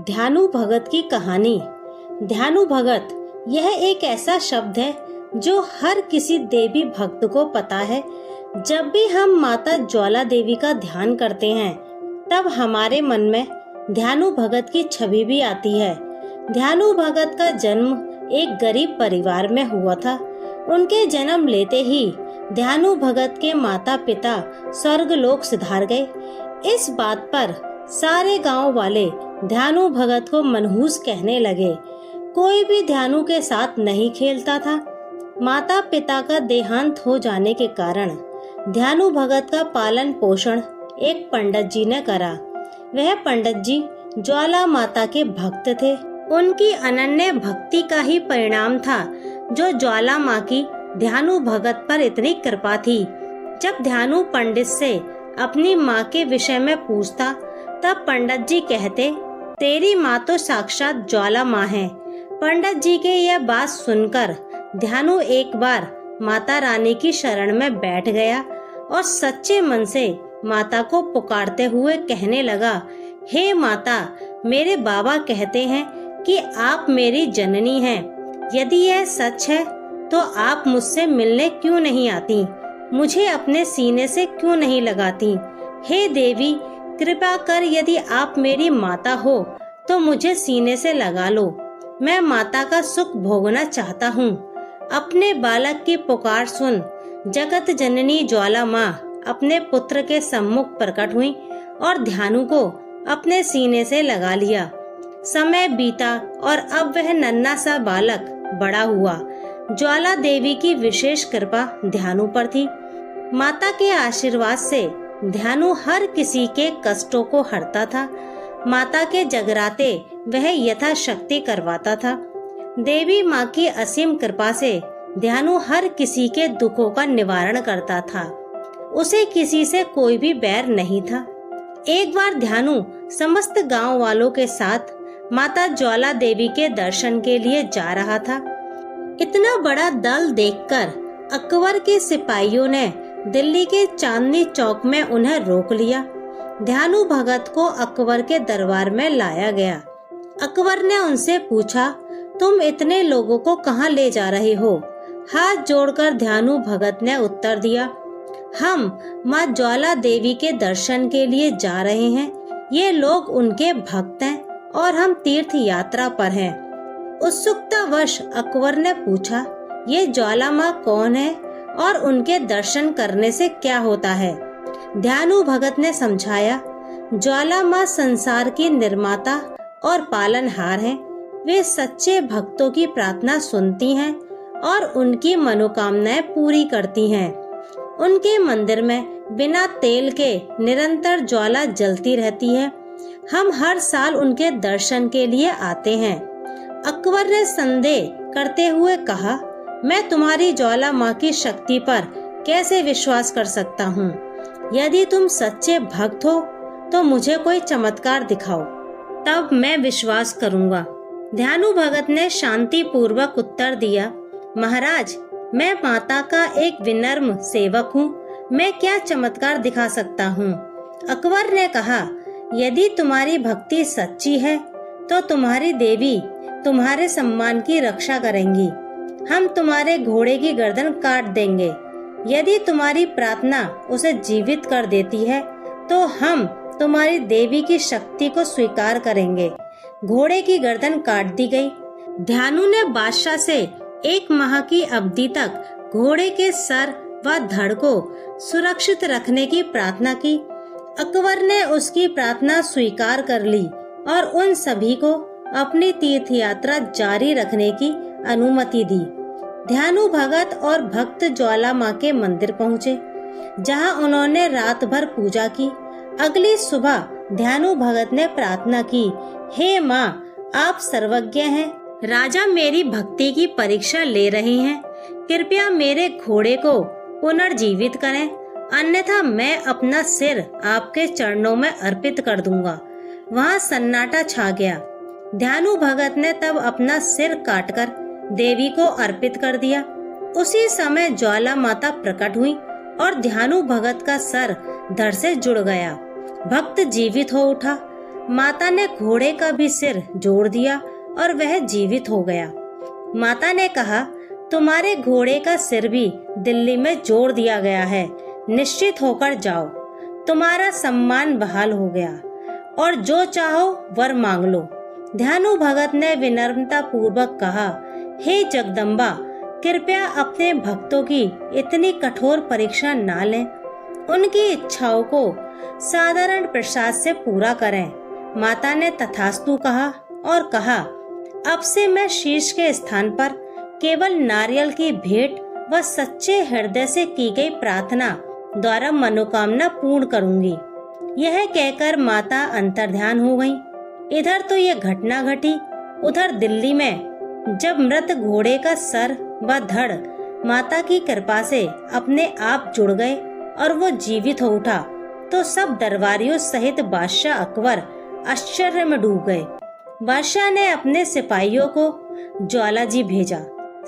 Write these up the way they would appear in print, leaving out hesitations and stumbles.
ध्यानु भगत की कहानी। ध्यानु भगत यह एक ऐसा शब्द है जो हर किसी देवी भक्त को पता है। जब भी हम माता ज्वाला देवी का ध्यान करते हैं तब हमारे मन में ध्यानु भगत की छवि भी आती है। ध्यानु भगत का जन्म एक गरीब परिवार में हुआ था। उनके जन्म लेते ही ध्यानु भगत के माता पिता स्वर्गलोक सिधार गए। इस बात पर सारे गांव वाले ध्यानु भगत को मनहूस कहने लगे। कोई भी ध्यानु के साथ नहीं खेलता था। माता पिता का देहांत हो जाने के कारण ध्यानु भगत का पालन पोषण एक पंडित जी ने करा। वह पंडित जी ज्वाला माता के भक्त थे। उनकी अनन्य भक्ति का ही परिणाम था जो ज्वाला माँ की ध्यानु भगत पर इतनी कृपा थी। जब ध्यानु पंडित से अपनी माँ के विषय में पूछता तब पंडित जी कहते, तेरी माँ तो साक्षात ज्वाला माँ है। पंडित जी के यह बात सुनकर ध्यानु एक बार माता रानी की शरण में बैठ गया और सच्चे मन से माता को पुकारते हुए कहने लगा, हे माता, मेरे बाबा कहते हैं कि आप मेरी जननी हैं। यदि यह सच है तो आप मुझसे मिलने क्यों नहीं आती? मुझे अपने सीने से क्यों नहीं लगाती? हे देवी, कृपा कर यदि आप मेरी माता हो तो मुझे सीने से लगा लो। मैं माता का सुख भोगना चाहता हूँ। अपने बालक की पुकार सुन जगत जननी ज्वाला माँ अपने पुत्र के सम्मुख प्रकट हुई और ध्यानु को अपने सीने से लगा लिया। समय बीता और अब वह नन्हा सा बालक बड़ा हुआ। ज्वाला देवी की विशेष कृपा ध्यानु पर थी। माता के आशीर्वाद से ध्यानु हर किसी के कष्टों को हरता था। माता के जगराते वह यथाशक्ति करवाता था। देवी माँ की असीम कृपा से ध्यानु हर किसी के दुखों का निवारण करता था। उसे किसी से कोई भी बैर नहीं था। एक बार ध्यानु समस्त गांव वालों के साथ माता ज्वाला देवी के दर्शन के लिए जा रहा था। इतना बड़ा दल देखकर अकबर के सिपाहियों ने दिल्ली के चांदनी चौक में उन्हें रोक लिया। ध्यानु भगत को अकबर के दरबार में लाया गया। अकबर ने उनसे पूछा, तुम इतने लोगों को कहाँ ले जा रहे हो? हाथ जोड़कर ध्यानु भगत ने उत्तर दिया, हम माँ ज्वाला देवी के दर्शन के लिए जा रहे हैं। ये लोग उनके भक्त हैं और हम तीर्थ यात्रा पर हैं। उत्सुकतावश अकबर ने पूछा, ये ज्वाला माँ कौन है और उनके दर्शन करने से क्या होता है? ध्यानु भगत ने समझाया, ज्वाला माँ संसार की निर्माता और पालनहार हैं। वे सच्चे भक्तों की प्रार्थना सुनती हैं और उनकी मनोकामनाएं पूरी करती हैं। उनके मंदिर में बिना तेल के निरंतर ज्वाला जलती रहती है। हम हर साल उनके दर्शन के लिए आते हैं। अकबर ने संदेह करते हुए कहा, मैं तुम्हारी ज्वाला माँ की शक्ति पर कैसे विश्वास कर सकता हूँ? यदि तुम सच्चे भक्त हो तो मुझे कोई चमत्कार दिखाओ, तब मैं विश्वास करूँगा। ध्यानु भगत ने शांति पूर्वक उत्तर दिया, महाराज, मैं माता का एक विनम्र सेवक हूँ। मैं क्या चमत्कार दिखा सकता हूँ? अकबर ने कहा, यदि तुम्हारी भक्ति सच्ची है तो तुम्हारी देवी तुम्हारे सम्मान की रक्षा करेंगी। हम तुम्हारे घोड़े की गर्दन काट देंगे। यदि तुम्हारी प्रार्थना उसे जीवित कर देती है तो हम तुम्हारी देवी की शक्ति को स्वीकार करेंगे। घोड़े की गर्दन काट दी गई। ध्यानु ने बादशाह से 1 माह की अवधि तक घोड़े के सर व धड़ को सुरक्षित रखने की प्रार्थना की। अकबर ने उसकी प्रार्थना स्वीकार कर ली और उन सभी को अपनी तीर्थ यात्रा जारी रखने की अनुमति दी। ध्यानु भगत और भक्त ज्वाला माँ के मंदिर पहुँचे, जहाँ उन्होंने रात भर पूजा की। अगली सुबह ध्यानु भगत ने प्रार्थना की, हे माँ, आप सर्वज्ञ हैं। राजा मेरी भक्ति की परीक्षा ले रहे हैं। कृपया मेरे घोड़े को पुनर्जीवित करें, अन्यथा मैं अपना सिर आपके चरणों में अर्पित कर दूंगा। वहाँ सन्नाटा छा गया। ध्यानु भगत ने तब अपना सिर काटकर देवी को अर्पित कर दिया। उसी समय ज्वाला माता प्रकट हुई और ध्यानु भगत का सर धड़ से जुड़ गया। भक्त जीवित हो उठा। माता ने घोड़े का भी सिर जोड़ दिया और वह जीवित हो गया। माता ने कहा, तुम्हारे घोड़े का सिर भी दिल्ली में जोड़ दिया गया है, निश्चित होकर जाओ, तुम्हारा सम्मान बहाल हो गया और जो चाहो वर मांग लो। ध्यानु भगत ने विनम्रता पूर्वक कहा, हे जगदम्बा, कृपया अपने भक्तों की इतनी कठोर परीक्षा ना लें, उनकी इच्छाओं को साधारण प्रसाद से पूरा करें। माता ने तथास्तु कहा और कहा, अब से मैं शीश के स्थान पर केवल नारियल की भेंट व सच्चे हृदय से की गई प्रार्थना द्वारा मनोकामना पूर्ण करूंगी। यह कहकर माता अंतर्ध्यान हो गईं। इधर तो ये घटना घटी, उधर दिल्ली में जब मृत घोड़े का सर व धड़ माता की कृपा से अपने आप जुड़ गए और वो जीवित हो उठा, तो सब दरबारियों सहित बादशाह अकबर आश्चर्य में डूब गए। बादशाह ने अपने सिपाहियों को ज्वालाजी भेजा।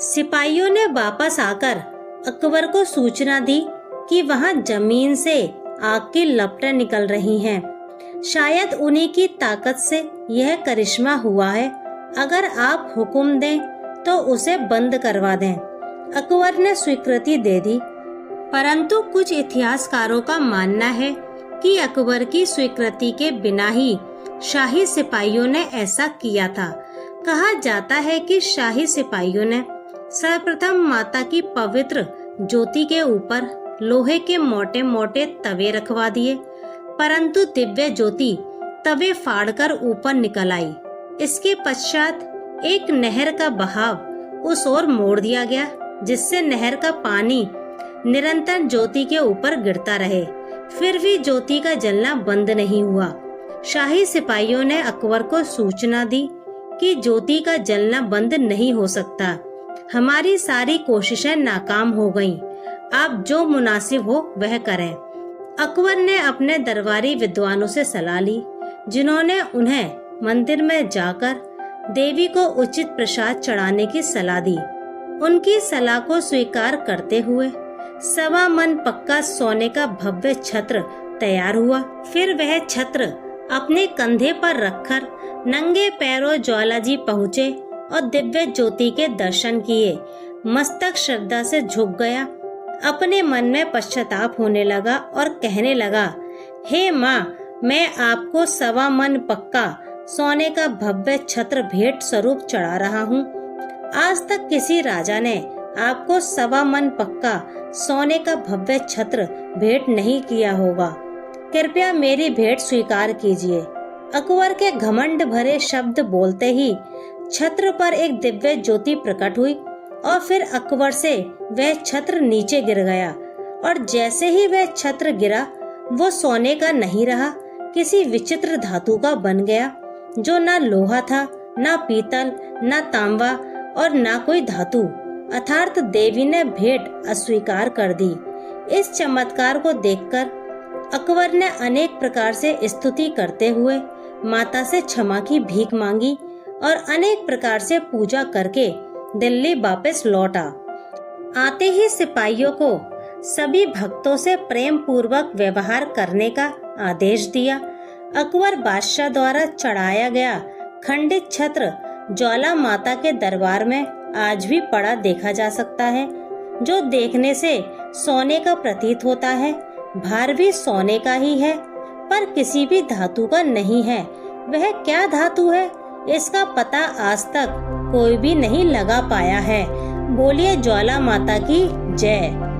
सिपाहियों ने वापस आकर अकबर को सूचना दी कि वहां जमीन से आग की लपटें निकल रही हैं। शायद उन्हीं की ताकत से यह करिश्मा हुआ है। अगर आप हुक्म दें तो उसे बंद करवा दें। अकबर ने स्वीकृति दे दी, परंतु कुछ इतिहासकारों का मानना है कि अकबर की स्वीकृति के बिना ही शाही सिपाहियों ने ऐसा किया था। कहा जाता है कि शाही सिपाहियों ने सर्वप्रथम माता की पवित्र ज्योति के ऊपर लोहे के मोटे मोटे तवे रखवा दिए, परंतु दिव्य ज्योति तवे फाड़कर ऊपर निकल आई। इसके पश्चात एक नहर का बहाव उस ओर मोड़ दिया गया, जिससे नहर का पानी निरंतर ज्योति के ऊपर गिरता रहे। फिर भी ज्योति का जलना बंद नहीं हुआ। शाही सिपाहियों ने अकबर को सूचना दी कि ज्योति का जलना बंद नहीं हो सकता, हमारी सारी कोशिशें नाकाम हो गईं। आप जो मुनासिब हो वह करें। अकबर ने अपने दरबारी विद्वानों से सलाह ली, जिन्होंने उन्हें मंदिर में जाकर देवी को उचित प्रसाद चढ़ाने की सलाह दी। उनकी सलाह को स्वीकार करते हुए 1.25 मन पक्का सोने का भव्य छत्र तैयार हुआ। फिर वह छत्र अपने कंधे पर रखकर नंगे पैरों ज्वालाजी पहुँचे और दिव्य ज्योति के दर्शन किए। मस्तक श्रद्धा से झुक गया। अपने मन में पश्चाताप होने लगा और कहने लगा, हे माँ, मैं आपको 1.25 मन पक्का सोने का भव्य छत्र भेंट स्वरूप चढ़ा रहा हूँ। आज तक किसी राजा ने आपको 1.25 मन पक्का सोने का भव्य छत्र भेंट नहीं किया होगा। कृपया मेरी भेंट स्वीकार कीजिए। अकबर के घमंड भरे शब्द बोलते ही छत्र पर एक दिव्य ज्योति प्रकट हुई और फिर अकबर से वह छत्र नीचे गिर गया। और जैसे ही वह छत्र गिरा, वो सोने का नहीं रहा, किसी विचित्र धातु का बन गया, जो ना लोहा था, ना पीतल, ना तांबा और ना कोई धातु। अर्थात देवी ने भेंट अस्वीकार कर दी। इस चमत्कार को देखकर अकबर ने अनेक प्रकार से स्तुति करते हुए माता से क्षमा की भीख मांगी और अनेक प्रकार से पूजा करके दिल्ली वापस लौटा। आते ही सिपाहियों को सभी भक्तों से प्रेम पूर्वक व्यवहार करने का आदेश दिया। अकबर बादशाह द्वारा चढ़ाया गया खंडित छत्र ज्वाला माता के दरबार में आज भी पड़ा देखा जा सकता है, जो देखने से सोने का प्रतीत होता है। भार भी सोने का ही है, पर किसी भी धातु का नहीं है। वह क्या धातु है, इसका पता आज तक कोई भी नहीं लगा पाया है। बोलिए ज्वाला माता की जय।